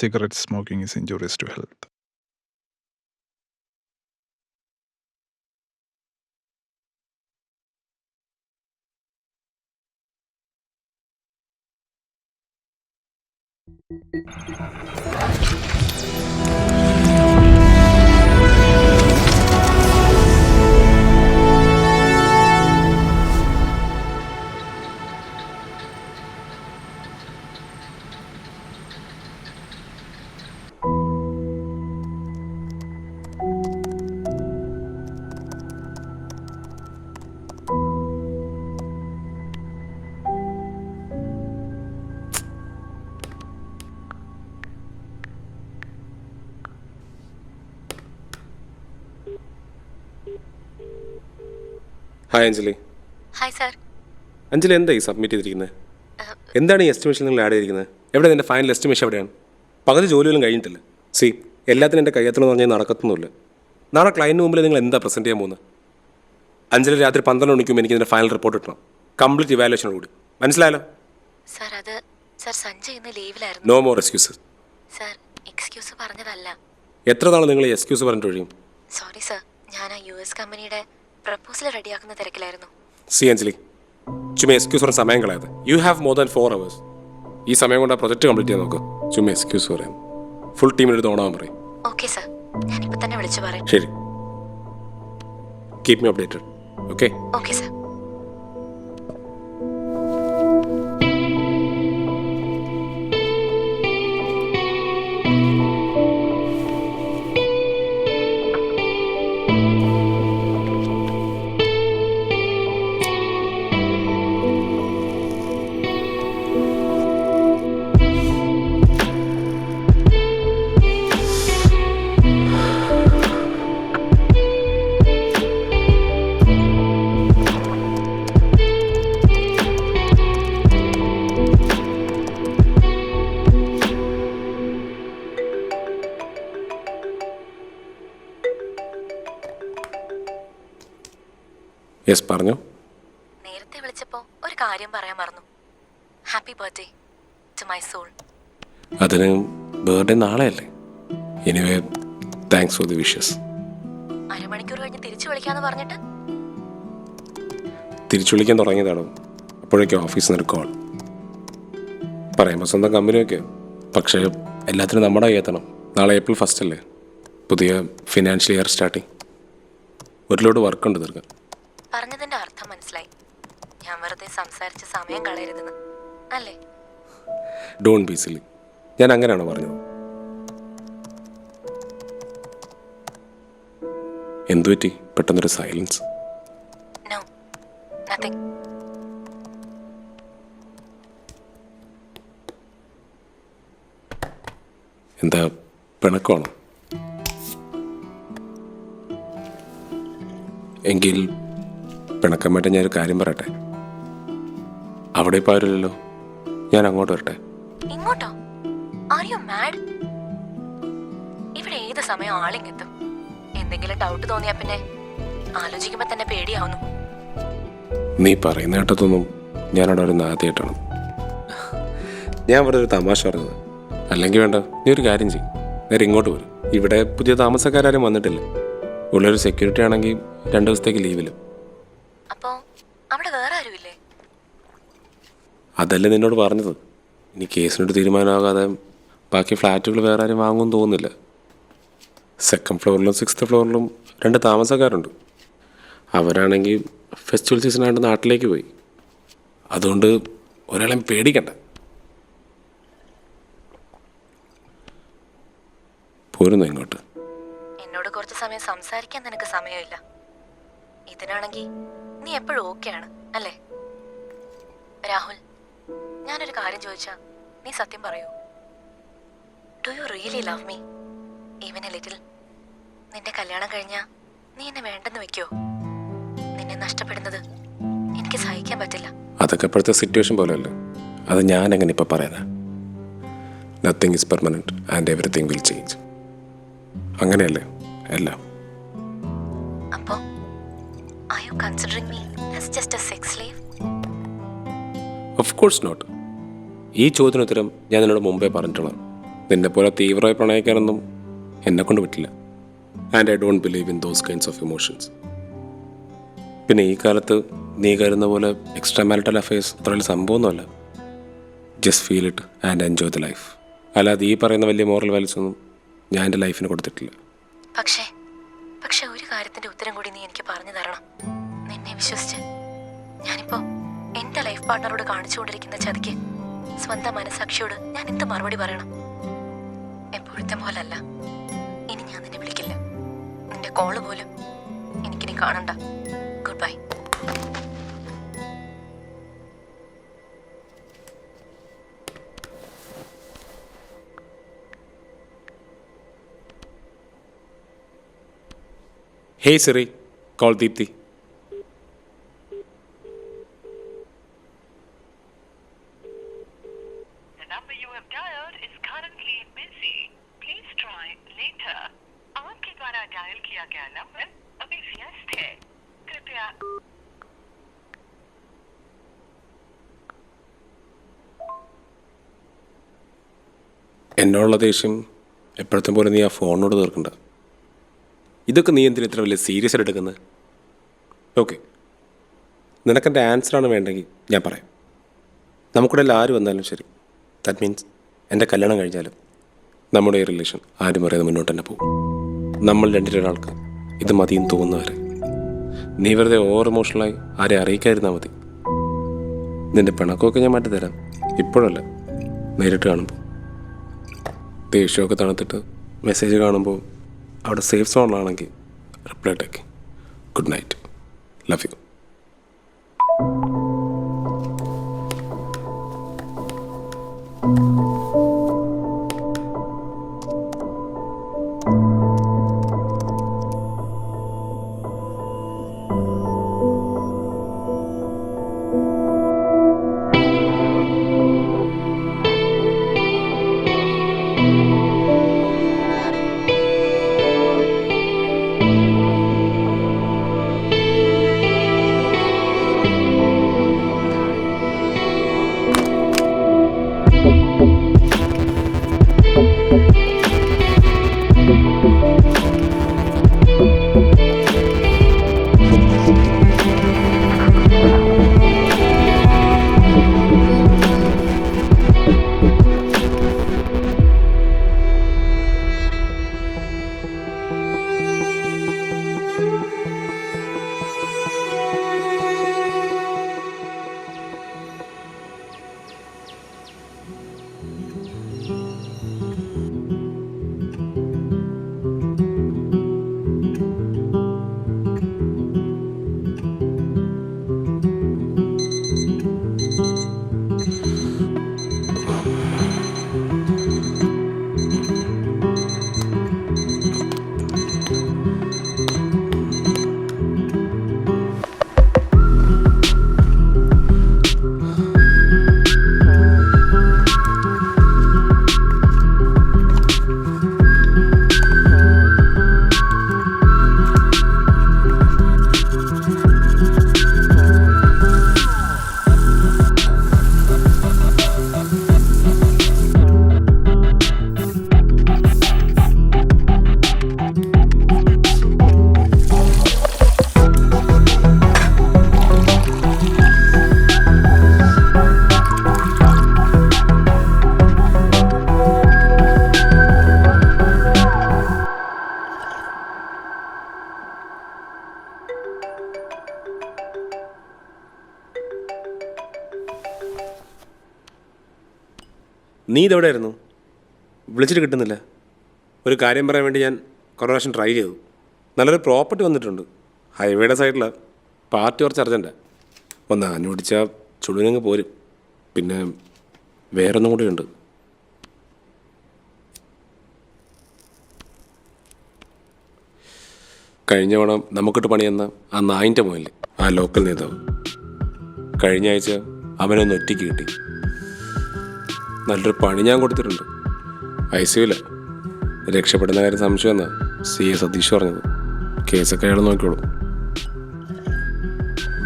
cigarette smoking is injurious to health. Hi Anjali. Hi sir. Anjali എന്താ ഈ submit ചെയ്തിരിക്കുന്നത്? എന്താണ് ഈ എസ്റ്റിമേഷൻ നിങ്ങൾ ആഡ് ചെയ്തിരിക്കുന്നത്? എവിടെ നിൻ്റെ ഫൈനൽ എസ്റ്റിമേഷൻ എവിടെയാണ്? പകുതി ജോലിയൊന്നും കഴിഞ്ഞിട്ടില്ല. എല്ലാത്തിനും എൻ്റെ കയ്യത്തിലെന്ന് പറഞ്ഞാൽ നടക്കത്തൊന്നുമില്ല. നാളെ ക്ലയൻറ്റിന് മുമ്പിൽ നിങ്ങൾ എന്താ പ്രസൻറ്റ് ചെയ്യാൻ പോകുന്നത്? അഞ്ജലി രാത്രി 12 മണിക്കും എനിക്ക് ഇതിൻ്റെ ഫൈനൽ റിപ്പോർട്ട് കിട്ടണം, കംപ്ലീറ്റ് ഇവാലുവേഷനോട് കൂടി. മനസ്സിലായല്ലോ? സാർ അത് സാർ സഞ്ജയ് ഇന്ന് ലീവിലായിരുന്നു. No more excuses. Sir excuse പറഞ്ഞതല്ല. എത്ര നാൾ നിങ്ങൾ ഈ എക്സ്ക്യൂസ് പറഞ്ഞിട്ട് ഒഴിയും? സോറി സാർ, ഞാൻ ആ US കമ്പനിയുടെ പ്രപ്പോസൽ റെഡിയാക്കുന്ന തിരക്കിലായിരുന്നു. അഞ്ജലി, ചുമ്മാ എക്സ്ക്യൂസ് പറഞ്ഞ സമയം കളയാതെ. You have more than 4 hours. ഈ സമയം കൊണ്ട് ആ പ്രൊജക്റ്റ് കംപ്ലീറ്റ് ചെയ്യാൻ നോക്കുക. ചുമ്മാ എക്സ്ക്യൂസ് പറയാം. ഫുൾ ടീമിനെടുത്ത് ഓണാവാൻ പറയും. ഓക്കെ സാർ, ഞാനിപ്പോൾ തന്നെ വിളിച്ചു പറയും. ശരി, keep me updated. Okay? Okay sir. Yes, പറഞ്ഞു. നേരത്തെ വിളിച്ചപ്പോൾ ഒരു കാര്യം പറയാൻ മറന്നു. Happy birthday to my soul. അതിന് ബർത്ത്ഡേ നാളെയല്ലേ? Anyway, thanks for the wishes. അരമണിക്കൂർ കഴിഞ്ഞ് തിരിച്ചു വിളിക്കാന്ന് പറഞ്ഞിട്ട് തിരിച്ചു വിളിക്കാൻ തുടങ്ങിയതാണോ? അപ്പോഴേക്കും ഓഫീസിൽ നിന്ന് ഒരു കോൾ. പറയുമ്പോൾ സ്വന്തം കമ്പനിയൊക്കെ, പക്ഷേ എല്ലാത്തിനും നമ്മുടെ കയ്യെത്തണം. നാളെ April 1 അല്ലേ? പുതിയ ഫിനാൻഷ്യൽ ഇയർ സ്റ്റാർട്ടിങ്. ഒരു ലോഡ് വർക്കുണ്ട് തീർക്കാൻ. പറഞ്ഞതിന്റെ അർത്ഥം മനസ്സിലായി. ഞാൻ വെറുതെ സംസാരിച്ച് സമയം കളയരുതെന്ന് അല്ലേ? Don't be silly. ഞാൻ അങ്ങനെയാണോ പറഞ്ഞത്? എന്തു പറ്റി പെട്ടെന്നൊരു സൈലൻസ്? No, nothing. എന്താ, പിണക്കമാണോ? എങ്കിൽ പിണക്കം പറ്റാൻ ഞാനൊരു കാര്യം പറയട്ടെ. അവിടെ ഇപ്പോൾ ആരുമില്ലല്ലോ, ഞാൻ അങ്ങോട്ട് വരട്ടെ. ഇങ്ങോട്ടോ? Are you mad? ഇവിടെ ഏത് സമയം ആളിങ്ങെത്തും. എന്തെങ്കിലും ഡൗട്ട് തോന്നിയാ പിന്നെ ആലോചിക്കുമ്പോ തന്നെ പേടിയാവുന്നു. നീ പറയുന്ന കേട്ടതൊന്നും ഞാനവിടെ ഒരു നാദ്യമായിട്ടാണ്. ഞാൻ ഇവിടെ ഒരു തമാശ പറഞ്ഞത്. അല്ലെങ്കിൽ വേണ്ട, നീ ഒരു കാര്യം ചെയ്യും, നേരെ ഇങ്ങോട്ട് വരും. ഇവിടെ പുതിയ താമസക്കാരും വന്നിട്ടില്ല. ഉള്ളൊരു സെക്യൂരിറ്റി ആണെങ്കിൽ 2 ദിവസത്തേക്ക് ലീവിലും. അപ്പോ അവിടെ വേറെ ആരുമില്ലേ? അതല്ലേ നിന്നോട് പറഞ്ഞത്. ഇനി കേസിനൊരു തീരുമാനമാകാതെ ബാക്കി ഫ്ലാറ്റുകൾ വേറെ ആരും വാങ്ങുമെന്ന് തോന്നുന്നില്ല. 2nd ഫ്ലോറിലും 6th ഫ്ലോറിലും 2 താമസക്കാരുണ്ട്. അവരാണെങ്കിൽ ഫെസ്റ്റിവൽ സീസണായിട്ട് നാട്ടിലേക്ക് പോയി. അതുകൊണ്ട് ഒരാളെയും പേടിക്കണ്ട. പോരുന്നു ഇങ്ങോട്ട്. എന്നോട് കുറച്ച് സമയം സംസാരിക്കാൻ നിനക്ക് സമയമില്ല. ഇതിനാണെങ്കിൽ നീ എപ്പോഴും ഓക്കെയാണ് അല്ലേ? രാഹുൽ, ഞാനൊരു കാര്യം ചോദിച്ചാ നീ സത്യം പറയൂ. Do you really love me even A little? നിന്റെ കല്യാണം കഴിഞ്ഞാ നീ എന്നെ വേണ്ടെന്ന് വെക്കോ? നിന്നെ നഷ്ടപ്പെടുന്നത് എനിക്ക് സഹിക്കാൻ പറ്റില്ല. അതൊക്കെ ഇപ്പോഴത്തെ സിറ്റുവേഷൻ പോലെയല്ലേ. അത് ഞാൻ എങ്ങനെ ഇപ്പം പറയാനാ? Nothing is permanent and everything will change. അങ്ങനെയല്ലേ എല്ലാം? അപ്പോ are you considering me as just a sex slave? Of course not. ഈ ചോദ്യത്തിന് ഉത്തരം ഞാൻ നിന്നോട് മുമ്പേ പറഞ്ഞിട്ടുള്ളതാണ്. നിന്നെപ്പോലെ തീവ്രമായി പ്രണയിക്കാനൊന്നും എന്നെക്കൊണ്ട് പറ്റില്ല. And I don't believe in those kinds of emotions. പിന്നെ ഈ കാലത്ത് നീ കരുതുന്ന പോലെ എക്സ്ട്രാ മാരിറ്റൽ അഫയേഴ്സ് അത്ര വലിയ സംഭവമൊന്നുമല്ല. Just feel it and enjoy the life. അല്ലാതെ ഈ പറയുന്ന വലിയ മോറൽ വാല്യൂസ് ഒന്നും ഞാൻ എൻ്റെ ലൈഫിന് കൊടുത്തിട്ടില്ല. പക്ഷേ ഒരു കാര്യത്തിന്റെ ഉത്തരം കൂടി നീ എനിക്ക് പറഞ്ഞു തരണം. നിന്നെ വിശ്വസിച്ച് ഞാനിപ്പോ എന്റെ ലൈഫ് പാർട്ണറോട് കാണിച്ചുകൊണ്ടിരിക്കുന്ന ചതിക്ക് സ്വന്തം മനസാക്ഷിയോട് ഞാൻ എന്ത് മറുപടി പറയണം? എപ്പോഴത്തെ പോലല്ല, ഇനി ഞാൻ നിന്നെ വിളിക്കില്ല. നിന്റെ കോള് പോലും എനിക്കിനി കാണണ്ട. Good bye. Hey Siri, call Deepthi. The number you have dialed is currently busy. Please try later. आपके द्वारा डायल किया गया नंबर अभी व्यस्त है. कृपया എന്നോടുള്ള ദേഷ്യം എപ്പോഴത്തെ പോലെ നീ ആ ഫോണിനോട് തീർക്കണ്ട. ഇതൊക്കെ നീ എന്തിനാ ഇത്ര വലിയ സീരിയസ് ആയിട്ട് എടുക്കുന്നത്? ഓക്കെ, നിനക്കെൻ്റെ ആൻസറാണ് വേണ്ടെങ്കിൽ ഞാൻ പറയാം. നമുക്കിടെ ആര് വന്നാലും ശരി, ദാറ്റ് മീൻസ് എൻ്റെ കല്യാണം കഴിഞ്ഞാലും നമ്മുടെ ഈ റിലേഷൻ ആരും അറിയാതെ മുന്നോട്ട് തന്നെ പോകും. നമ്മൾ രണ്ടിലൊരാൾക്ക് ഇത് മതിയും തോന്നുന്നവരെ. നീ വെറുതെ ഓവർ ഇമോഷണലായി ആരെ അറിയിക്കാതിരുന്നാൽ മതി. നിൻ്റെ പിണക്കമൊക്കെ ഞാൻ മാറ്റിത്തരാം, ഇപ്പോഴല്ല, നേരിട്ട് കാണുമ്പോൾ. ദേഷ്യമൊക്കെ തണുത്തിട്ട് മെസ്സേജ് കാണുമ്പോൾ അവിടെ സേഫ് സോണിലാണെങ്കിൽ reply take. Good night, love you. നീ ഇതെവിടെ ആയിരുന്നു? വിളിച്ചിട്ട് കിട്ടുന്നില്ല. ഒരു കാര്യം പറയാൻ വേണ്ടി ഞാൻ കുറേ പ്രാവശ്യം ട്രൈ ചെയ്തു. നല്ലൊരു പ്രോപ്പർട്ടി വന്നിട്ടുണ്ട്, ഹൈവേയുടെ സൈഡിലാണ്. പാർട്ടി കുറച്ച് അർജൻറ്റാണ്. ഒന്ന് ആഞ്ഞു പിടിച്ചാൽ ചുടുവിനങ്ങ് പോരും. പിന്നെ വേറൊന്നും കൂടി ഉണ്ട്. കഴിഞ്ഞ തവണ നമുക്കിട്ട് പണിയെന്ന ആ നായിൻ്റെ മോയില്ലേ, ആ ലോക്കൽ നേതാവ്, കഴിഞ്ഞ ആഴ്ച അവനൊന്ന് ഒറ്റയ്ക്ക് കിട്ടി. നല്ലൊരു പണി ഞാൻ കൊടുത്തിട്ടുണ്ട്. ICUവില്ല. രക്ഷപ്പെടുന്ന കാര്യം സംശയം എന്നാ CA സതീഷ് പറഞ്ഞത്. കേസൊക്കെ അയാൾ നോക്കിയോളൂ.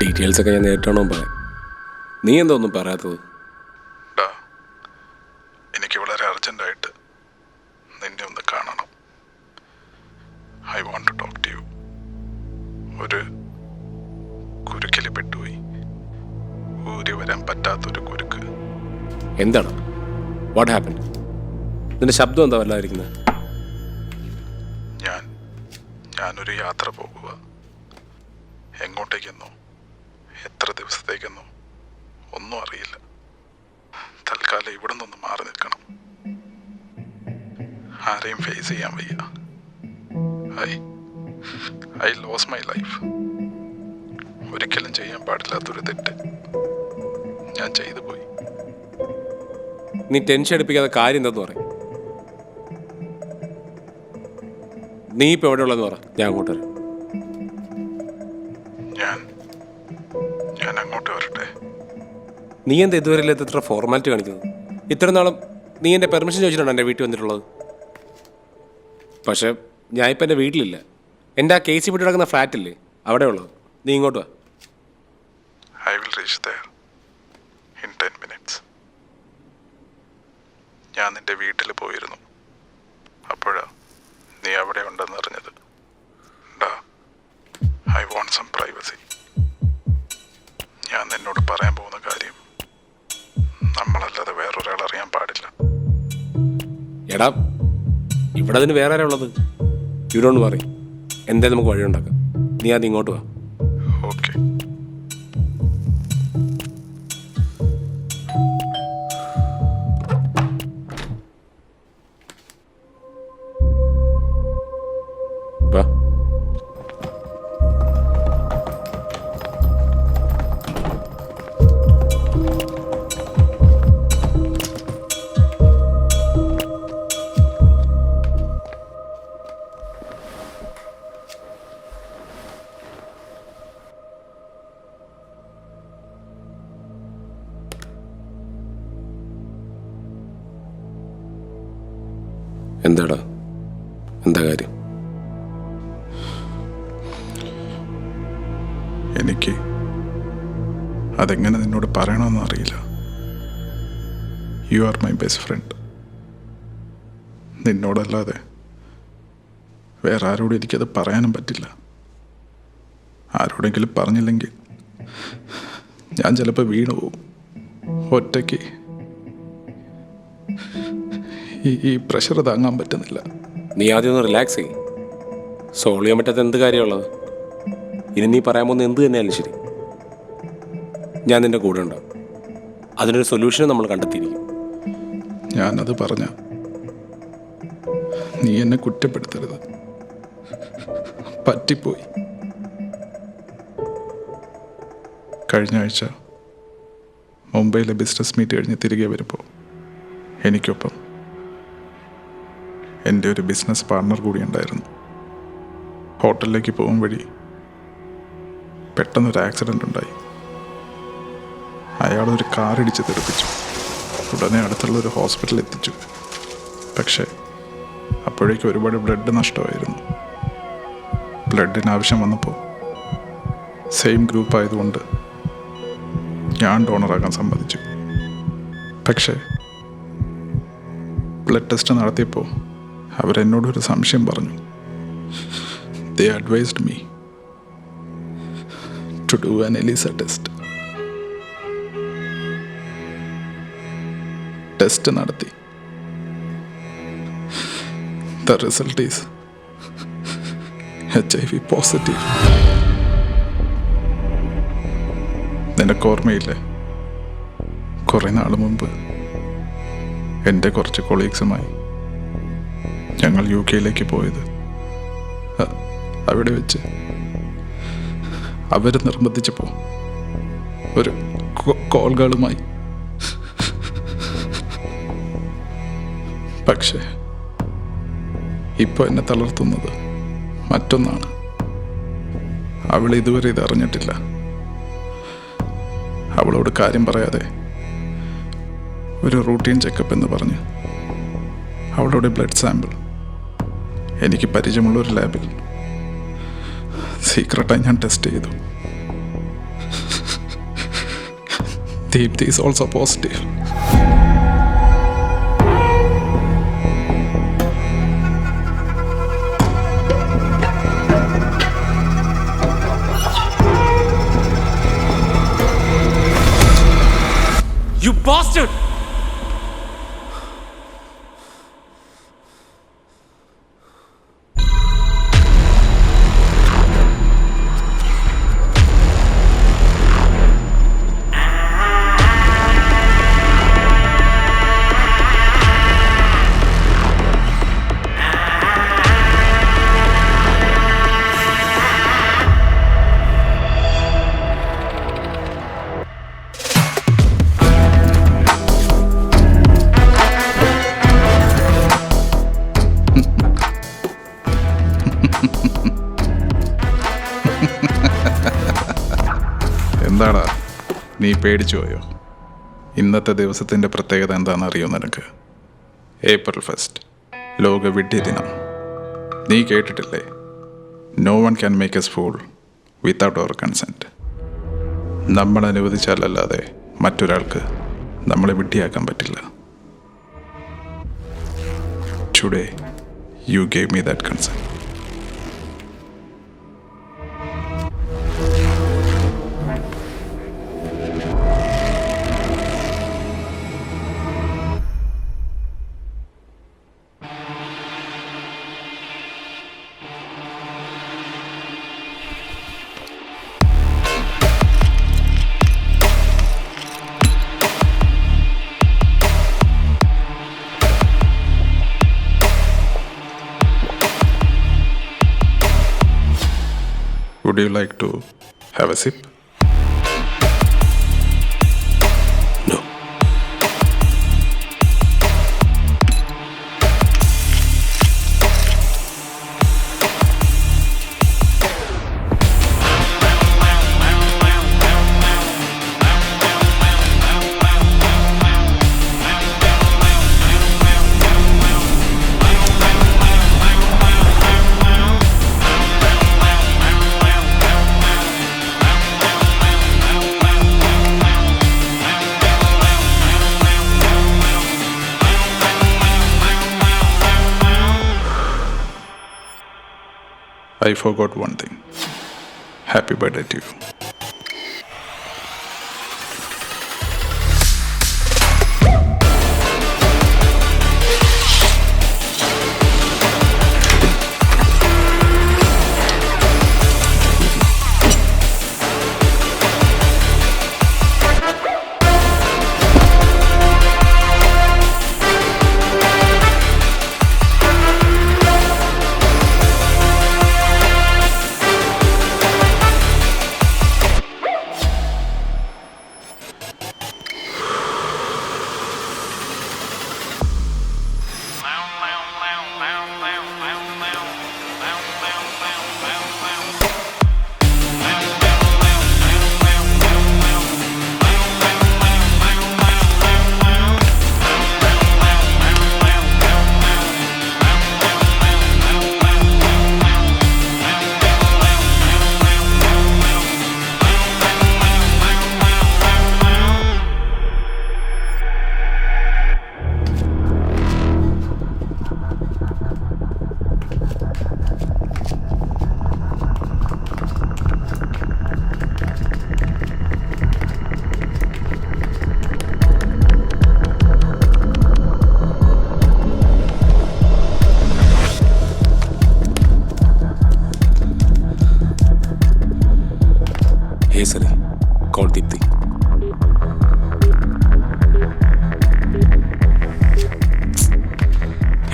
ഡീറ്റെയിൽസൊക്കെ ഞാൻ നേരിട്ടാണോ പറയാം. നീ എന്താ ഒന്നും പറയാത്തത്? എനിക്ക് വളരെ അർജൻറ്റായിട്ട് എന്താണ്? What happen? നിന്റെ ശബ്ദം എന്താ വല്ലാതിരിക്കുന്നത്? ഞാനൊരു യാത്ര പോകുക. എങ്ങോട്ടേക്കെന്നോ എത്ര ദിവസത്തേക്കെന്നോ ഒന്നും അറിയില്ല. തൽക്കാലം ഇവിടെ നിന്നൊന്ന് മാറി നിൽക്കണം. ആരെയും ഫേസ് ചെയ്യാൻ വയ്യ. I lose my life. ഒരിക്കലും ചെയ്യാൻ പാടില്ലാത്തൊരു തെറ്റ് ഞാൻ ചെയ്തു പോയി. നീ ടെൻഷൻ എടുപ്പിക്കാതെ കാര്യം എന്താന്ന് പറയും. നീ ഇപ്പൊ എവിടെയുള്ളതെന്ന് പറ, ഞാൻ അങ്ങോട്ട് വരാം. ഞാൻ അങ്ങോട്ട് വരട്ടെ? നീ എന്താ ഇതുവരെ ഇത്ര ഫോർമാലിറ്റി കാണിക്കുന്നത്? ഇത്ര നാളും നീ എൻ്റെ പെർമിഷൻ ചോദിച്ചിട്ടാണ് എൻ്റെ വീട്ടിൽ വന്നിട്ടുള്ളത്. പക്ഷേ ഞാൻ ഇപ്പം എൻ്റെ വീട്ടിലില്ല. എൻ്റെ ആ കേസ് വിട്ട് കിടക്കുന്ന ഫ്ലാറ്റില്ലേ, അവിടെ ഉള്ളത്. നീ ഇങ്ങോട്ട് വാ. I will reach there in 10 minutes. ഞാൻ നിന്റെ വീട്ടിൽ പോയിരുന്നു. അപ്പോഴാ നീ അവിടെ ഉണ്ടെന്ന് അറിഞ്ഞത്. I want some privacy. ഞാൻ നിന്നോട് പറയാൻ പോകുന്ന കാര്യം നമ്മളല്ലാതെ വേറൊരാൾ അറിയാൻ പാടില്ല. എടാ, ഇവിടെ അതിന് വേറെ ആരാ ഉള്ളത്? You don't worry. എന്തായാലും നമുക്ക് വഴിയുണ്ടാക്കാം. നീ ആദ്യം ഇങ്ങോട്ട് വാ. ഓക്കെ. വാ. എന്താടാ, എന്താ കാര്യം? എനിക്ക് അതെങ്ങനെ നിന്നോട് പറയണമെന്ന് അറിയില്ല. You are my best friend. നിന്നോടല്ലാതെ വേറെ ആരോടും എനിക്കത് പറയാനും പറ്റില്ല. ആരോടെങ്കിലും പറഞ്ഞില്ലെങ്കിൽ ഞാൻ ചിലപ്പോൾ വീണു പോകും ഒറ്റയ്ക്ക്. ഈ പ്രഷർ താങ്ങാൻ പറ്റുന്നില്ല. നീ ആദ്യം ഒന്ന് റിലാക്സ് ചെയ്യും. സോൾവ് ചെയ്യാൻ പറ്റാത്ത എന്ത് കാര്യമുള്ളത്? ഇനി നീ പറയാൻ പോകുന്ന എന്ത് തന്നെയാലും ശരി, ഞാൻ നിൻ്റെ കൂടെ ഉണ്ടാവും. അതിനൊരു സൊല്യൂഷൻ നമ്മൾ കണ്ടെത്തിയിരിക്കും. ഞാനത് പറഞ്ഞ നീ എന്നെ കുറ്റപ്പെടുത്തരുത്. പറ്റിപ്പോയി. കഴിഞ്ഞ ആഴ്ച മുംബൈയിലെ ബിസിനസ് മീറ്റ് കഴിഞ്ഞ് തിരികെ വരുമ്പോൾ എനിക്കൊപ്പം എൻ്റെ ഒരു ബിസിനസ് പാർട്ണർ കൂടി ഉണ്ടായിരുന്നു. ഹോട്ടലിലേക്ക് പോകും വഴി പെട്ടെന്നൊരു ആക്സിഡൻ്റ് ഉണ്ടായി. അയാളൊരു കാറിടിച്ച് തെറിപ്പിച്ചു. ഉടനെ അടുത്തുള്ള ഒരു ഹോസ്പിറ്റലിൽ എത്തിച്ചു. പക്ഷേ അപ്പോഴേക്കും ഒരുപാട് ബ്ലഡ് നഷ്ടമായിരുന്നു. ബ്ലഡിന് ആവശ്യം വന്നപ്പോൾ സെയിം ഗ്രൂപ്പ് ആയതുകൊണ്ട് ഞാൻ ഡോണറാകാൻ സമ്മതിച്ചു. പക്ഷേ ബ്ലഡ് ടെസ്റ്റ് നടത്തിയപ്പോൾ അവരെന്നോടൊരു സംശയം പറഞ്ഞു. They advised me to do an ELISA test. Test നടത്തി. The result is HIV positive. നിനക്ക് ഓർമ്മയില്ലേ, കുറേ നാൾ മുമ്പ് എൻ്റെ കുറച്ച് കൊളീഗ്സുമായി ഞങ്ങൾ UK പോയത്? അവിടെ വെച്ച് അവർ നിർബന്ധിച്ചപ്പോൾ ഒരു കോൾകളുമായി. പക്ഷേ ഇപ്പോൾ എന്നെ തളർത്തുന്നത് മറ്റൊന്നാണ്. അവൾ ഇതുവരെ ഇത് അറിഞ്ഞിട്ടില്ല. അവളോട് കാര്യം പറയാതെ ഒരു റൂട്ടീൻ ചെക്കപ്പ് എന്ന് പറഞ്ഞ് അവളുടെ ബ്ലഡ് സാമ്പിൾ എനിക്ക് പരിചയമുള്ള ഒരു ലാബിൽ സീക്രട്ടായി ഞാൻ ടെസ്റ്റ് ചെയ്തു. Deepti is also positive. You bastard! നീ പേടിച്ചു പോയോ? ഇന്നത്തെ ദിവസത്തിൻ്റെ പ്രത്യേകത എന്താണെന്ന് അറിയോ നിനക്ക്? April 1st, ലോക വിഡ്ഢി ദിനം. നീ കേട്ടിട്ടില്ലേ? No one can make us fool without our consent. നമ്മൾ അനുവദിച്ചാലല്ലാതെ മറ്റൊരാൾക്ക് നമ്മളെ വിഡ്ഢിയാക്കാൻ പറ്റില്ല. Today you gave me that consent. Would you like to have a sip? No. I forgot one thing. Happy birthday to you. Hey Sari, call Deepthi.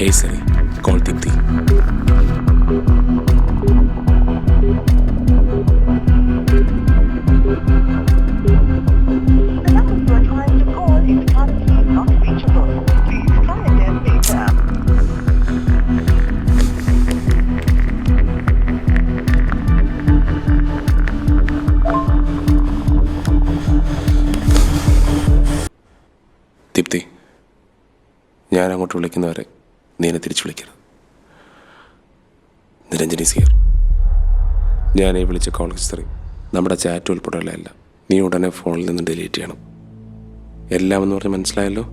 Hey Sari, call Deepthi. The number you are trying to call is currently not reachable. Please try again later. Deepti, ഞാൻ അങ്ങോട്ട് വിളിക്കുന്നവരെ നീ എന്നെ തിരിച്ചു വിളിക്കരുത്. നിരഞ്ജനി സിയർ. ഞാൻ ഈ വിളിച്ച call history, നമ്മുടെ ചാറ്റ് ഉൾപ്പെടെയുള്ളതല്ല. നീ ഉടനെ ഫോണിൽ നിന്ന് ഡിലീറ്റ് ചെയ്യണം. എല്ലാം എന്ന് പറഞ്ഞ് മനസ്സിലായല്ലോ?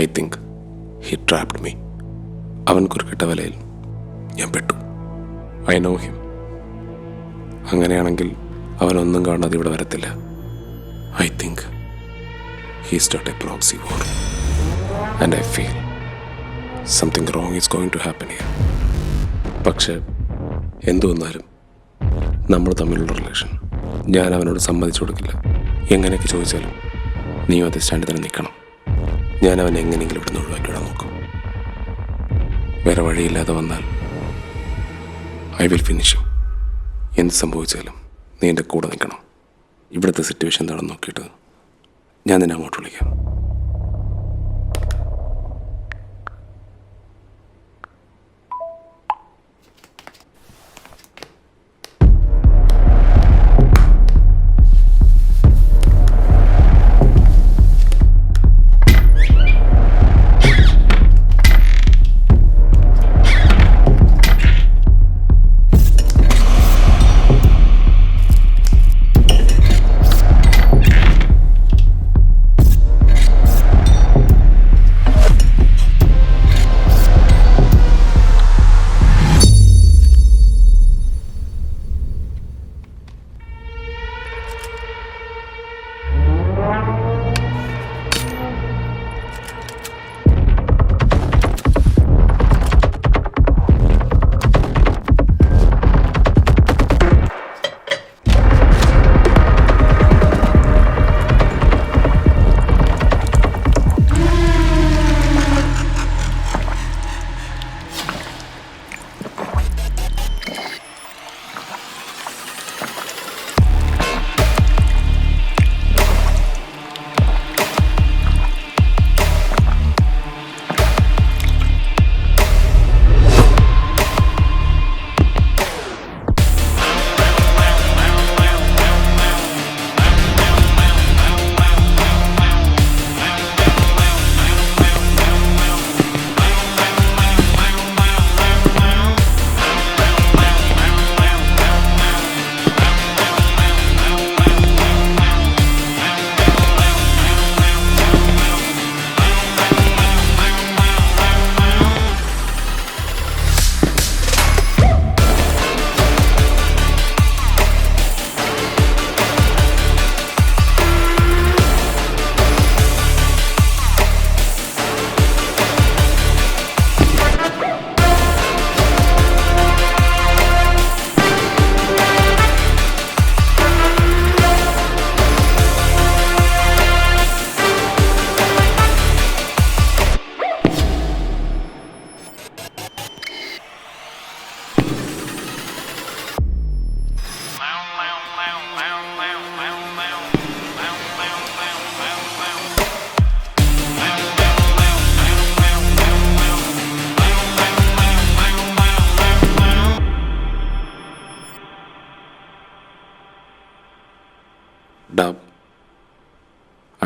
I think he trapped me. അവൻ കുറുക്കിട്ട വലയിൽ ഞാൻ പെട്ടു. I know him. അങ്ങനെയാണെങ്കിൽ അവനൊന്നും കാണാതെ ഇവിടെ വരത്തില്ല. I think he started a proxy war, and I feel something wrong is going to happen here. പക്ഷേ എന്തു വന്നാലും നമ്മൾ തമ്മിലുള്ള റിലേഷൻ ഞാൻ അവനോട് സമ്മതിച്ചു കൊടുക്കില്ല. എങ്ങനെയൊക്കെ ചോദിച്ചാലും നീയും അതേ സ്റ്റാൻഡിൽ തന്നെ നിൽക്കണം. ഞാൻ അവനെ എങ്ങനെയെങ്കിലും ഇവിടെ നിന്ന് ഒഴിവാക്കിയിടാൻ നോക്കും. വേറെ വഴിയില്ലാതെ വന്നാൽ ഐ വിൽ ഫിനിഷ്. എന്ത് സംഭവിച്ചാലും നീ എൻ്റെ കൂടെ നിൽക്കണം. ഇവിടുത്തെ സിറ്റുവേഷൻ എന്താണെന്ന് നോക്കിയിട്ട് ഞാൻ നിന്നെ അങ്ങോട്ട് വിളിക്കാം.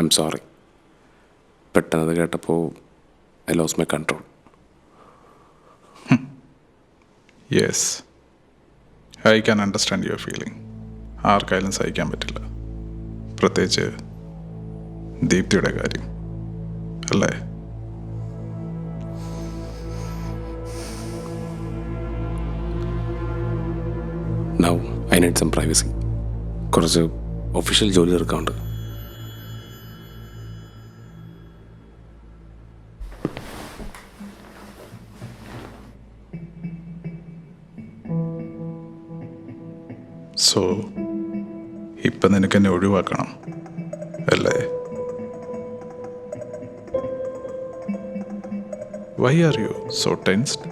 I M sorry. പെട്ടെന്നത് കേട്ടപ്പോൾ I lose my control. Yes, I can understand your feeling. ആർക്കായാലും സഹിക്കാൻ പറ്റില്ല, പ്രത്യേകിച്ച് ദീപ്തിയുടെ കാര്യം അല്ലേ? Now I need some privacy. കുറച്ച് ഒഫീഷ്യൽ ജോലി തീർക്കാനുണ്ട്. സോ ഇപ്പം നിനക്ക് എന്നെ ഒഴിവാക്കണം അല്ലേ? Why are you so tensed?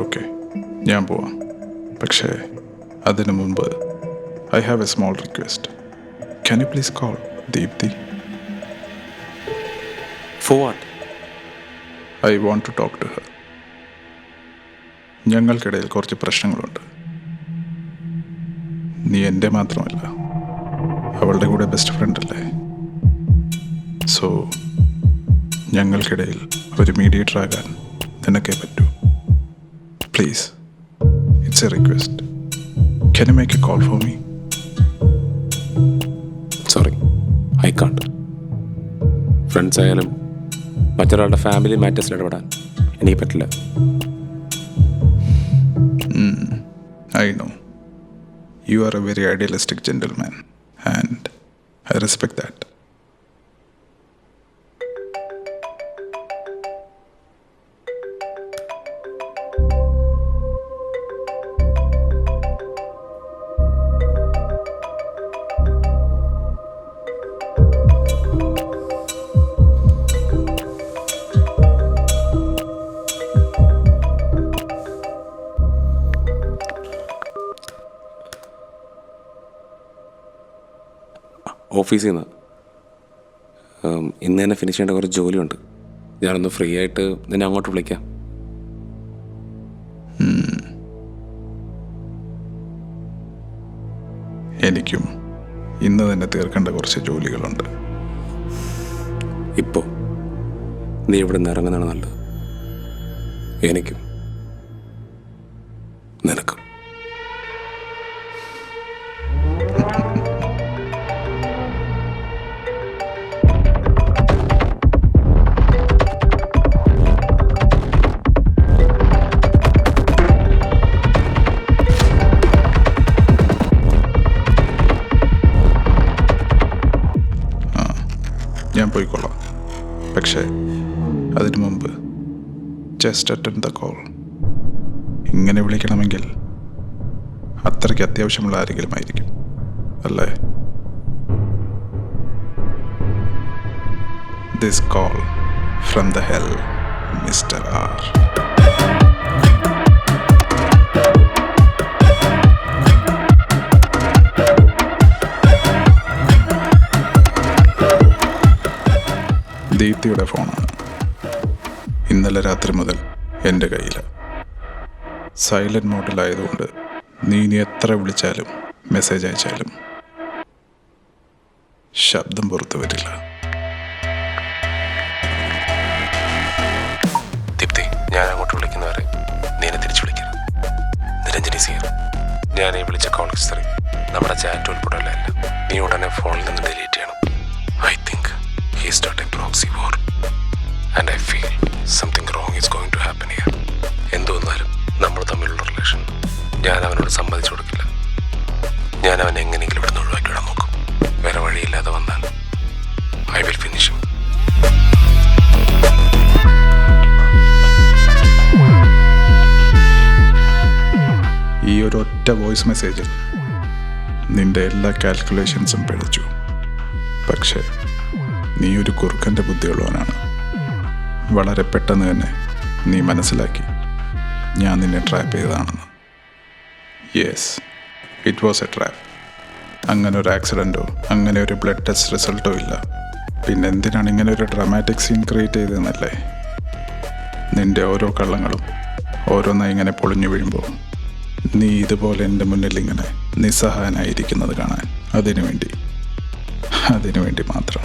Okay, ഞാൻ പോവാം. പക്ഷേ അതിനു മുമ്പ് I have a small request. Can you please call Deepti? For what? I want to talk to her. ഞങ്ങൾക്കിടയിൽ കുറച്ച് പ്രശ്നങ്ങളുണ്ട്. നീ എൻ്റെ മാത്രമല്ല, അവളുടെ കൂടെ ബെസ്റ്റ് ഫ്രണ്ട് അല്ലേ? സോ ഞങ്ങൾക്കിടയിൽ ഒരു മീഡിയേറ്റർ ആകാൻ നിനക്കേ പറ്റൂ. Please, it's A request. Can you make A call for me? Sorry, I can't. Friends ആയാലും മറ്റൊരാളുടെ ഫാമിലി മാറ്റേഴ്സിൽ ഇടപെടാൻ എനിക്ക് പറ്റില്ല. I know. You are a very idealistic gentleman, and I respect that. ഓഫീസിൽ നിന്ന് ഇന്ന് തന്നെ ഫിനിഷ് ചെയ്യേണ്ട കുറച്ച് ജോലിയുണ്ട്. ഞാനൊന്ന് ഫ്രീ ആയിട്ട് നിന്നെ അങ്ങോട്ട് വിളിക്കാം. എനിക്കും ഇന്ന് തന്നെ തീർക്കേണ്ട കുറച്ച് ജോലികളുണ്ട്. ഇപ്പോൾ നീ ഇവിടെ നിന്ന് ഇറങ്ങുന്നതാണ് നല്ലത്. എനിക്കും നിനക്കും. ഞാൻ പോയിക്കൊള്ളാം. പക്ഷേ അതിനു മുമ്പ് ജസ്റ്റ് അറ്റൻഡ് ദ കോൾ. ഇങ്ങനെ വിളിക്കണമെങ്കിൽ അത്രയ്ക്ക് അത്യാവശ്യമുള്ള ആരെങ്കിലും ആയിരിക്കും അല്ലേ? This call from the hell, mister R. ദീപ്തിയുടെ ഫോണാണ്. ഇന്നലെ രാത്രി മുതൽ എൻ്റെ കയ്യിൽ. സൈലൻറ്റ് മോഡിലായതുകൊണ്ട് നീ ഇനി എത്ര വിളിച്ചാലും മെസ്സേജ് അയച്ചാലും ശബ്ദം പുറത്തു വരില്ല. ദീപ്തി, ഞാൻ അങ്ങോട്ട് വിളിക്കുന്നവരെ നീ എന്നെ തിരിച്ചു വിളിക്കരുത്. നിരഞ്ജനി സിയർ, ഞാൻ ഈ വിളിച്ച കോൾ ഹിസ്റ്ററി നമ്മുടെ ചാറ്റ് ഉൾപ്പെടെയുള്ള എല്ലാം നീ ഉടനെ ഫോണിൽ നിന്ന് ഡിലീറ്റ് ചെയ്യണം. I think he started a proxy war and I feel something wrong is going to happen here. എന്തുവന്നാലും നമ്മൾ തമ്മിലുള്ള റിലേഷൻ ഞാൻ അവനോട് സമ്മതിച്ചു കൊടുക്കില്ല. ഞാൻ അവൻ എങ്ങനെയെങ്കിലും ഇവിടെ നിന്ന് ഒഴിവാക്കിയിടാൻ നോക്കും. വേറെ വഴിയില്ലാതെ വന്നാൽ ഐ വിൽ ഫിനിഷ് ഹിം. ഈ ഒരു ഒറ്റ വോയിസ് മെസ്സേജിൽ നിന്റെ എല്ലാ കാൽക്കുലേഷൻസും പിഴച്ചു. പക്ഷേ നീ ഒരു കുറുക്കൻ്റെ ബുദ്ധിയുള്ളവനാണ്. വളരെ പെട്ടെന്ന് തന്നെ നീ മനസ്സിലാക്കി ഞാൻ നിന്നെ ട്രാപ്പ് ചെയ്തതാണെന്ന്. Yes, it was a trap. അങ്ങനെ ഒരു ആക്സിഡൻറ്റോ അങ്ങനെ ഒരു ബ്ലഡ് ടെസ്റ്റ് റിസൾട്ടോ ഇല്ല. പിന്നെ എന്തിനാണ് ഇങ്ങനെ ഒരു ഡ്രാമാറ്റിക് സീൻ ക്രിയേറ്റ് ചെയ്തതെന്നല്ലേ? നിന്റെ ഓരോ കള്ളങ്ങളും ഓരോന്നായി ഇങ്ങനെ പൊളിഞ്ഞു വീഴുമ്പോൾ നീ ഇതുപോലെ എൻ്റെ മുന്നിൽ ഇങ്ങനെ നിസ്സഹായനായിരിക്കുന്നത് കാണാൻ അതിനു വേണ്ടി മാത്രം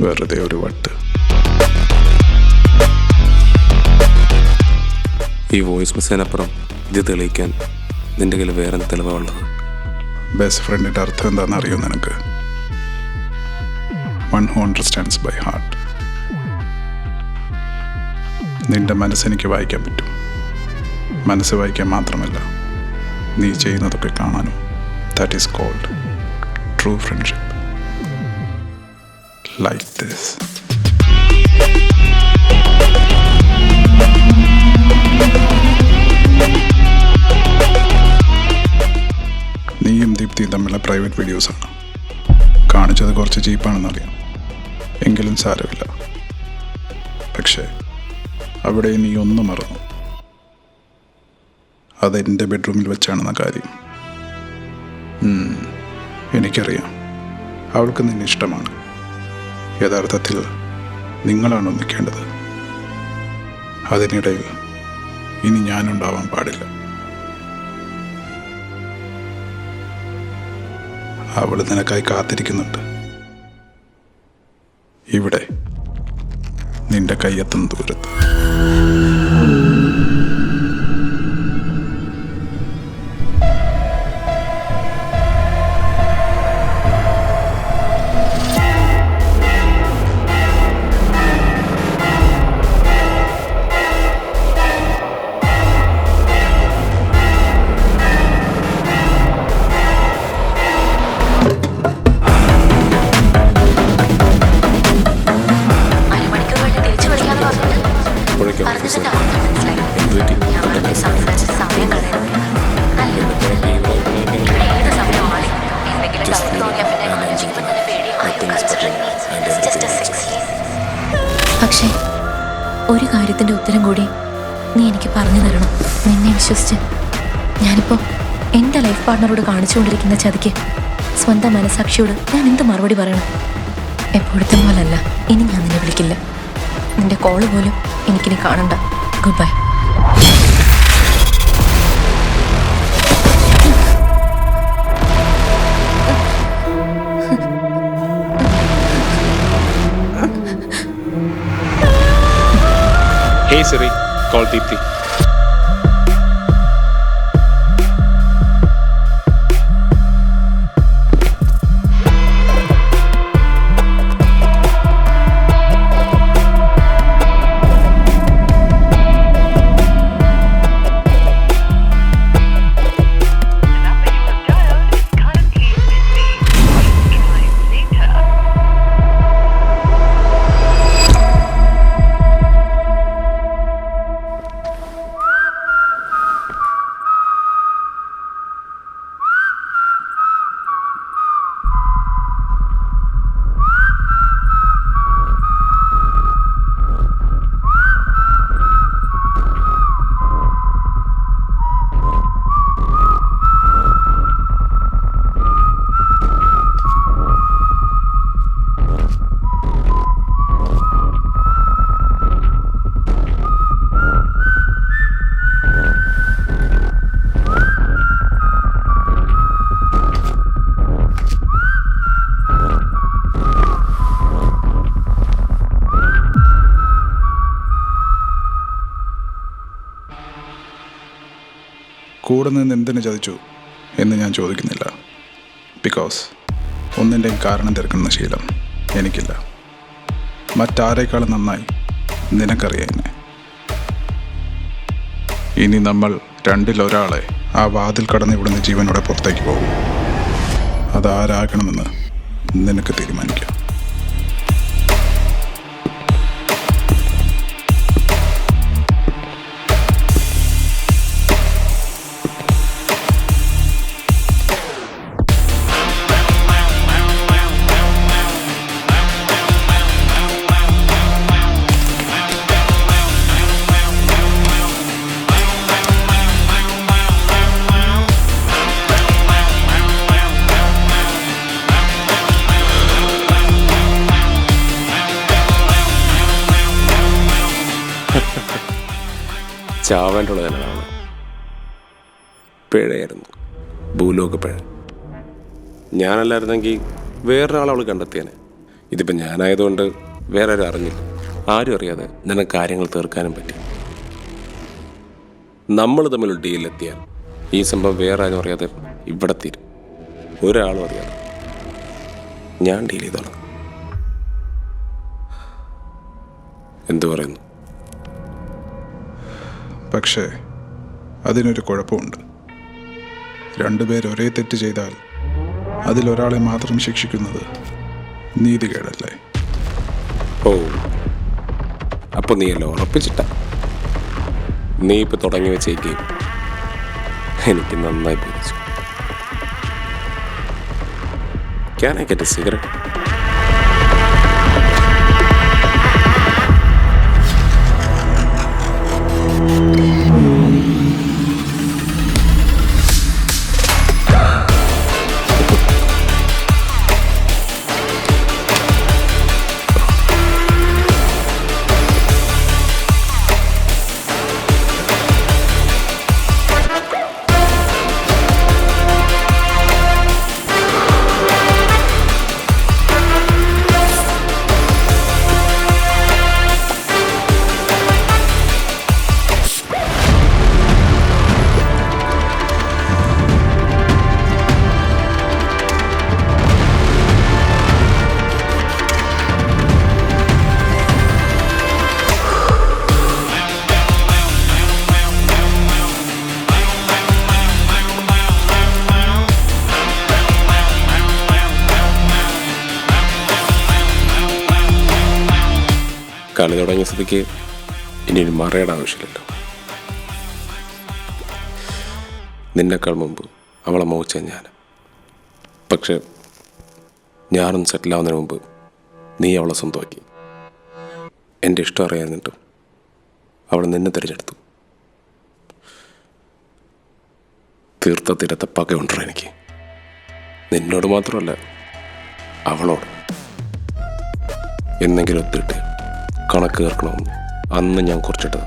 വെറുതെ ഒരു വട്ട്. ഈ വോയിസ് മെസ്സേജിനപ്പുറം ഇത് തെളിയിക്കാൻ നിന്റെ കയ്യിൽ വേറെ തെളിവുള്ളത്? ബെസ്റ്റ് ഫ്രണ്ടിൻ്റെ അർത്ഥം എന്താണെന്ന് അറിയോ നിനക്ക്? One who understands by heart. നിന്റെ മനസ്സെനിക്ക് വായിക്കാൻ പറ്റും. മനസ്സ് വായിക്കാൻ മാത്രമല്ല, നീ ചെയ്യുന്നതൊക്കെ കാണാനും. That is called true friendship. Like this. നീയും ദീപ്തിയും തമ്മിലുള്ള പ്രൈവറ്റ് വീഡിയോസാണ്. കാണിച്ചത് കുറച്ച് ചീപ്പാണെന്നറിയാം, എങ്കിലും സാരമില്ല. പക്ഷേ അവിടെ നീ ഒന്നും മറന്നു. അതെൻ്റെ ബെഡ്റൂമിൽ വെച്ചാണെന്ന കാര്യം. എനിക്കറിയാം, അവൾക്ക് നിന്നെ ഇഷ്ടമാണ്. യഥാർത്ഥത്തിൽ നിങ്ങളാണ് ഒന്നിക്കേണ്ടത്. അതിനിടയിൽ ഇനി ഞാനുണ്ടാവാൻ പാടില്ല. അവൾ നിനക്കായി കാത്തിരിക്കുന്നുണ്ട്. ഇവിടെ നിന്റെ കയ്യെത്തുന്ന ദൂരത്ത്. പക്ഷേ ഒരു കാര്യത്തിൻ്റെ ഉത്തരം കൂടി നീ എനിക്ക് പറഞ്ഞു തരണം. നിന്നെ വിശ്വസിച്ച് ഞാനിപ്പോൾ എൻ്റെ ലൈഫ് പാർട്ട്ണറോട് കാണിച്ചുകൊണ്ടിരിക്കുന്ന ചതിക്ക് സ്വന്തം മനസാക്ഷിയോട് ഞാൻ എന്ത് മറുപടി പറയണം? എപ്പോഴത്തെ പോലല്ല, ഇനി ഞാൻ നിന്നെ വിളിക്കില്ല. നിന്റെ കോള് പോലും എനിക്കിനി കാണണ്ട. Good bye. Hey Siri, call Deepthi. കൂടെ നിന്ന് എന്തിനു ചതിച്ചു എന്ന് ഞാൻ ചോദിക്കുന്നില്ല. ബിക്കോസ് ഒന്നിൻ്റെയും കാരണം തിരക്കുന്ന ശീലം എനിക്കില്ല. മറ്റാരേക്കാളും നന്നായി നിനക്കറിയാം എന്നെ. ഇനി നമ്മൾ രണ്ടിലൊരാളെ ആ വാതിൽ കടന്ന് ഇവിടുന്ന് ജീവനോടെ പുറത്തേക്ക് പോകും. അതാരാകണമെന്ന് നിനക്ക് തീരുമാനിക്കാം. ചാവേണ്ടുള്ളത് തന്നെയാണ്. പിഴയായിരുന്നു, ഭൂലോക പിഴ. ഞാനല്ലായിരുന്നെങ്കിൽ വേറൊരാൾ അവൾ കണ്ടെത്തിയേനെ. ഇതിപ്പോൾ ഞാനായതുകൊണ്ട് വേറെ ആരും അറിഞ്ഞില്ല. ആരും അറിയാതെ നിനക്ക് കാര്യങ്ങൾ തീർക്കാനും പറ്റി. നമ്മൾ തമ്മിലുള്ള ഡീലിലെത്തിയാൽ ഈ സംഭവം വേറെ ആരും അറിയാതെ ഇവിടെ തീരും. ഒരാളും അറിയാതെ ഞാൻ ഡീൽ ചെയ്തോളാം. എന്തു പറയുന്നു? പക്ഷേ അതിനൊരു കുഴപ്പമുണ്ട്. രണ്ടുപേർ ഒരേ തെറ്റ് ചെയ്താൽ അതിലൊരാളെ മാത്രം ശിക്ഷിക്കുന്നത് നീതികേടല്ലേ? ഓ, അപ്പോൾ നീ എല്ലാം ഉറപ്പിച്ചിട്ട. നീ ഇപ്പോൾ തുടങ്ങി വെച്ചേക്ക് എനിക്ക് നന്നായി ബോധിച്ചു. Can I get a cigarette? കളി തുടങ്ങിയ സ്ഥിതിക്ക് ഇനി ഒരു മറയുടെ ആവശ്യമില്ലല്ലോ. നിന്നെക്കാൾ മുമ്പ് അവളെ മോഹിച്ച ഞാൻ. പക്ഷെ ഞാനൊന്ന് സെറ്റിലാവുന്നതിന് മുമ്പ് നീ അവളെ സ്വന്തമാക്കി. എൻ്റെ ഇഷ്ടം അറിയാന്നിട്ടും അവൾ നിന്നെ തിരഞ്ഞെടുത്തു. തീർത്ത തീരത്തെ പകയുണ്ടോ എനിക്ക്? നിന്നോട് മാത്രമല്ല, അവളോട്. എന്നെങ്കിലും ഒത്തിട്ട് കണക്ക് കേൾക്കണമെന്ന് അന്ന് ഞാൻ കുറിച്ചിട്ടത്.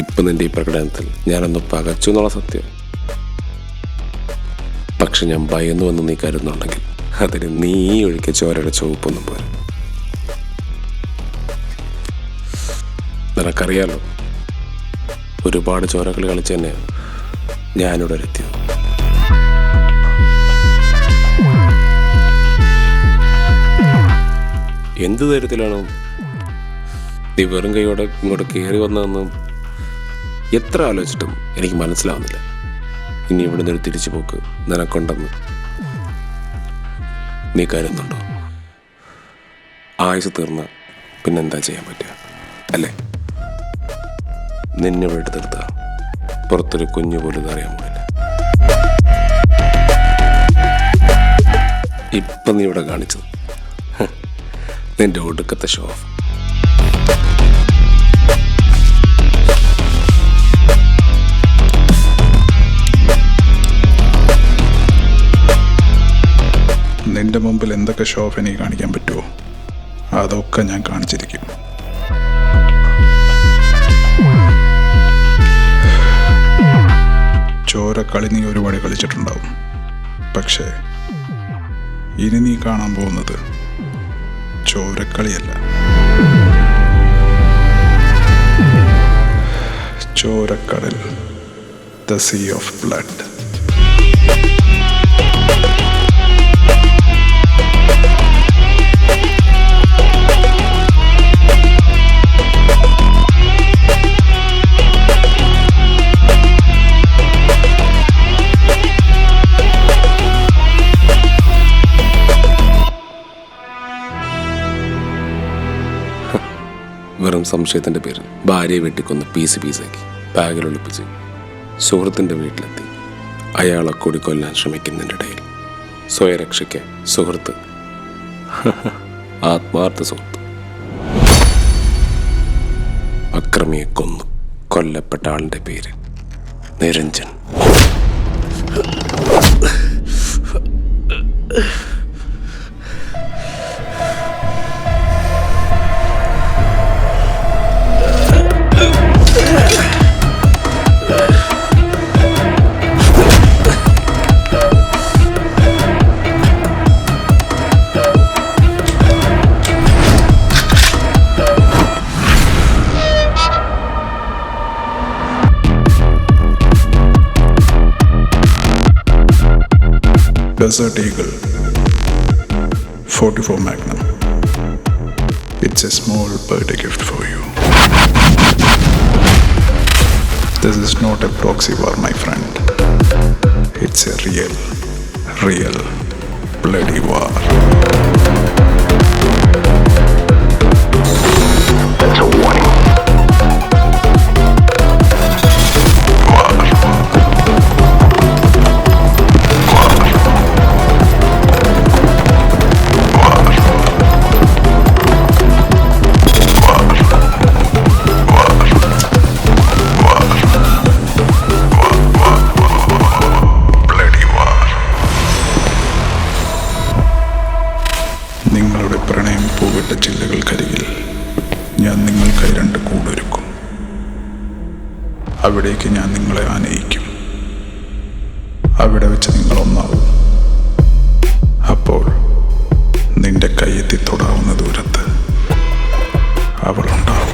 ഇപ്പം നിന്റെ ഈ പ്രകടനത്തിൽ ഞാനൊന്ന് പകച്ചു എന്നുള്ള സത്യം. പക്ഷെ ഞാൻ ഭയന്നു വന്ന് നീ കരുതുന്നുണ്ടെങ്കിൽ അതിന് നീ ഒഴിക്ക ചോരയുടെ ചുവപ്പൊന്നും പോലും. നിനക്കറിയാലോ, ഒരുപാട് ചോരകൾ കളിച്ച് തന്നെയാണ് ഞാനിവിടെ എത്തിയത്. എന്ത് തരത്തിലാണ് നീ വെറും കൈയോടെ ഇങ്ങോട്ട് കയറി വന്നതെന്നും എത്ര ആലോചിച്ചിട്ടും എനിക്ക് മനസ്സിലാവുന്നില്ല. ഇനി ഇവിടെ നിന്ന് തിരിച്ചു പോക്ക് നിനക്കുണ്ടെന്ന് നീ കരുതുന്നുണ്ടോ? ആയുസ് തീർന്ന പിന്നെന്താ ചെയ്യാൻ പറ്റുക, അല്ലേ? നിന്നെ ഇവിടെ എടുത്തെടുത്ത പുറത്തൊരു കുഞ്ഞു പോലും അറിയാൻ പോലില്ല. ഇപ്പം നീ ഇവിടെ കാണിച്ചത് നിന്റെ ഒടുക്കത്തെ ഷോ ഓഫ്. നിന്റെ മുമ്പിൽ എന്തൊക്കെ ഷോ ഓഫ് എനിക്ക് കാണിക്കാൻ പറ്റുമോ അതൊക്കെ ഞാൻ കാണിച്ചിരിക്കും. ചോരക്കളി നീ ഒരുപാട് കളിച്ചിട്ടുണ്ടാവും. പക്ഷേ ഇനി നീ കാണാൻ പോകുന്നത് ചോരക്കളിയല്ല, ചോരക്കടൽ, ദ സീ ഓഫ് ബ്ലഡ്. വെറും സംശയത്തിൻ്റെ പേരിൽ ഭാര്യയെ വെട്ടിക്കൊന്ന് പീസാക്കി ബാഗിൽ ഒളിപ്പിച്ച് സുഹൃത്തിൻ്റെ വീട്ടിലെത്തി അയാളെ കൂടി കൊല്ലാൻ ശ്രമിക്കുന്നതിൻ്റെ ഇടയിൽ സ്വയരക്ഷയ്ക്ക് സുഹൃത്ത്, ആത്മാർത്ഥ സുഹൃത്ത്, അക്രമിയെ കൊന്നു. കൊല്ലപ്പെട്ട ആളിൻ്റെ പേര് Niranjan. Desert Eagle 44 Magnum. It's a small birthday gift for you. This is not a proxy war, my friend. It's a real bloody war. That's a warning. നിങ്ങളുടെ പ്രണയം പൂവിട്ട ചില്ലകൾക്കരികിൽ ഞാൻ നിങ്ങൾക്കായി 2 കൂടൊരുക്കും. അവിടേക്ക് ഞാൻ നിങ്ങളെ ആനയിക്കും. അവിടെ വെച്ച് നിങ്ങൾ ഒന്നാവും. അപ്പോൾ നിന്റെ കയ്യെത്തി തൊടാവുന്ന ദൂരത്ത് അവളുണ്ടാവും.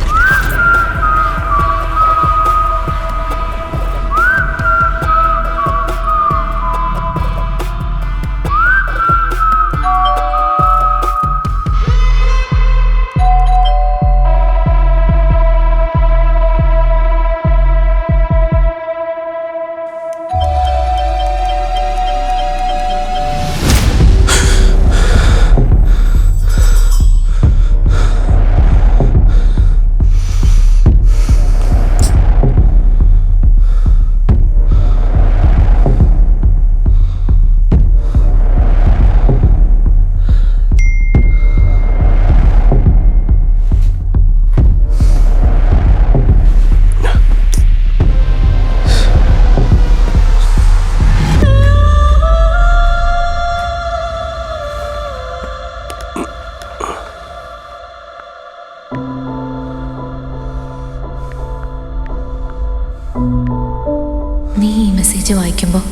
നീ ഈ മെസ്സേജ് വായിക്കുമ്പോൾ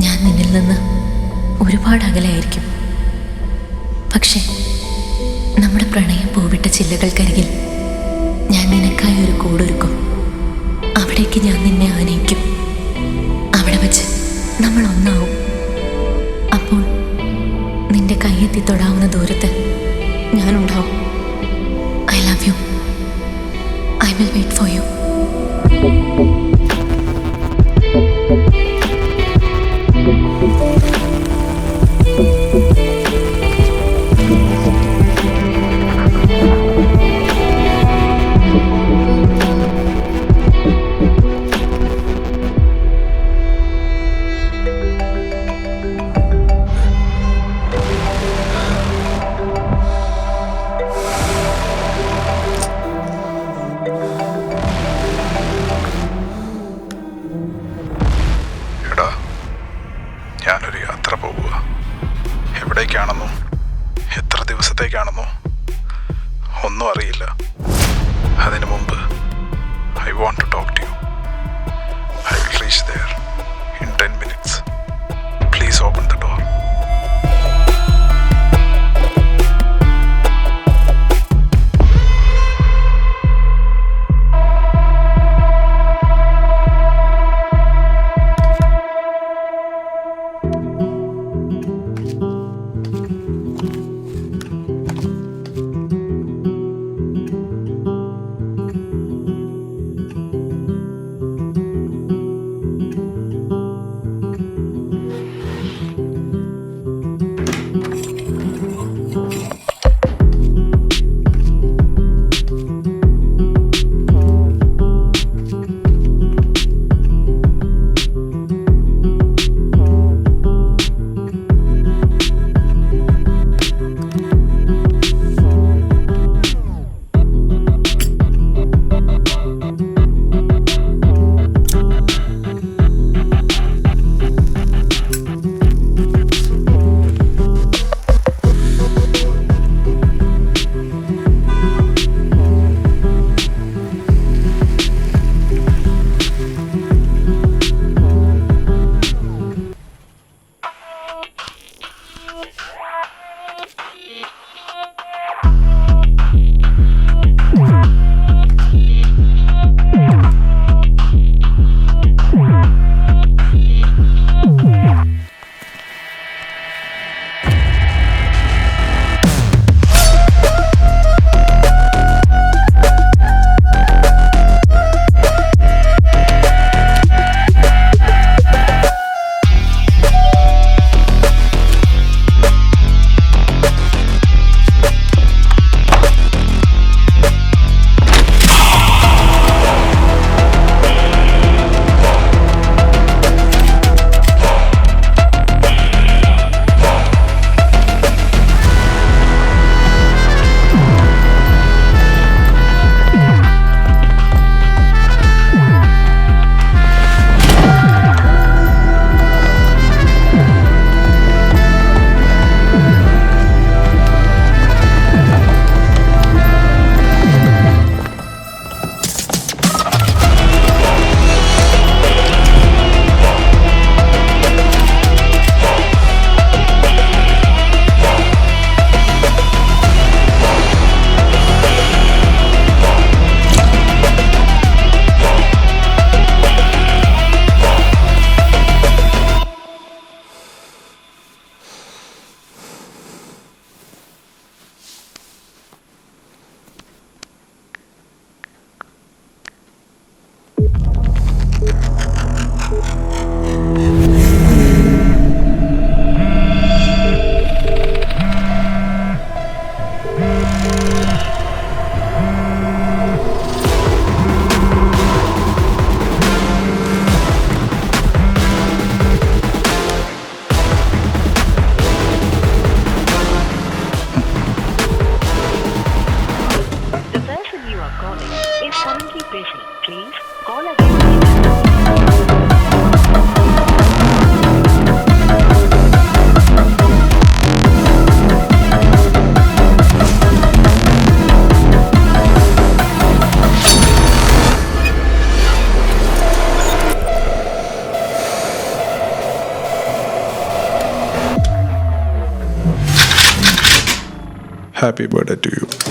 ഞാൻ നിന്നിൽ നിന്ന് ഒരുപാട് അകലെയായിരിക്കും. പക്ഷേ നമ്മുടെ പ്രണയം പൂവിട്ട ചില്ലകൾക്കരികിൽ ഞാൻ നിനക്കായി ഒരു കൂടൊരുക്കും. അവിടേക്ക് ഞാൻ നിന്നെ ആനയിക്കും. അവിടെ വെച്ച് നമ്മൾ ഒന്നാവും. അപ്പോൾ നിന്റെ കയ്യെത്തി തൊടാവുന്ന ദൂരത്ത് ഞാനുണ്ടാവും. I love you. I will wait for you. എടാ, ഞാനൊരു യാത്ര പോവുക. എവിടേക്കാണെന്നോ എത്ര ദിവസത്തേക്കാണെന്നോ ഒന്നും അറിയില്ല. അതിനു മുമ്പ് I want to talk to you. I will reach there in 10 minutes. Please open the door. Happy birthday to U.